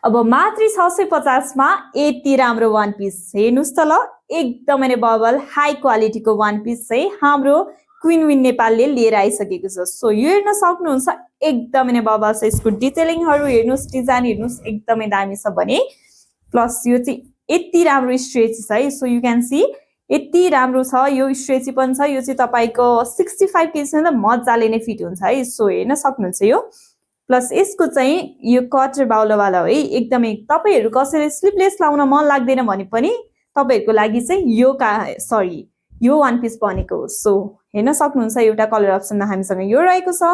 अब मात्र 650 मा यति राम्रो वान पिस हेर्नुस् त ल एकदमै नै बबल हाई क्वालिटीको वान पिस चाहिँ हाम्रो क्वीन विन नेपालले लिएर आइसकेको छ सो यो हेर्न सक्नुहुन्छ एकदमै नै बबल छ यसको डिटेलिङहरु हेर्नुस् डिजाइन हेर्नुस् एकदमै दामी छ भने प्लस यो चाहिँ यति राम्रो स्ट्रेची छ है सो यु क्यान सी यति राम्रो छ यो स्ट्रेची पनि छ यो चाहिँ तपाईको 65 केजी मा मजाले नै फिट हुन्छ है सो हेर्न सक्नुहुन्छ यो प्लस यसको चाहिँ यो कटर बाउलावाला है एकदमै तपाईहरु कसैले स्लिपलेस लाउन मन लाग्दैन भने पनि तपाईहरुको लागि चाहिँ यो वान पिस बनेको हो सो हेर्न सक्नुहुन्छ एउटा कलर अप्सनमा हामीसँग यो रहेको छ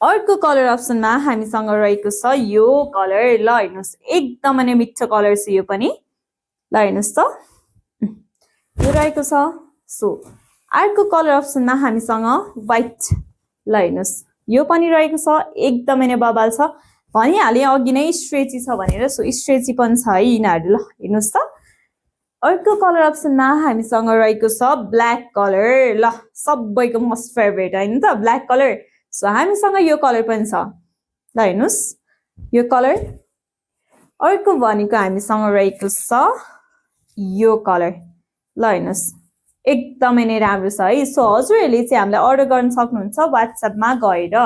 अर्को कलर अप्सनमा हामीसँग रहेको छ यो कलर ल हेर्नुस् एकदमै नै मिठो कलर छ यो पनि ल हेर्नुस् त यो रहेको छ सो अर्को कलर अप्सनमा हामीसँग व्हाइट ल हेर्नुस् यो पनि रहेको छ एकदमै नै बबाल छ भनिहाले अघि नै स्ट्रेची छ भनेर सो स्ट्रेची पनि छ है यिनीहरु ल हेर्नुस् त अर्को कलर अप्सनमा हामीसँग रहेको छ ब्ल्याक कलर ल सबैको मोस्ट फेभरेट हैन त ब्ल्याक कलर सो हामीसँग यो कलर पनि छ ल हेर्नुस् यो कलर अर्को भनेको हामीसँग रहेको छ यो कलर ल हेर्नुस् एकदमै नै राम्रो छ है सो हजुरहरुले चाहिँ हामीलाई अर्डर गर्न सक्नुहुन्छ WhatsApp मा गएर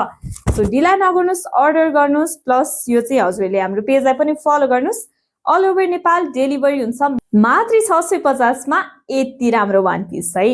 सो ढिला नगर्नुस् अर्डर गर्नुस् प्लस यो चाहिँ हजुरहरुले हाम्रो पेजलाई पनि फलो गर्नुस् अल ओभर नेपाल डेलिभरी हुन्छ मात्र 650 मा यति राम्रो वान पिस है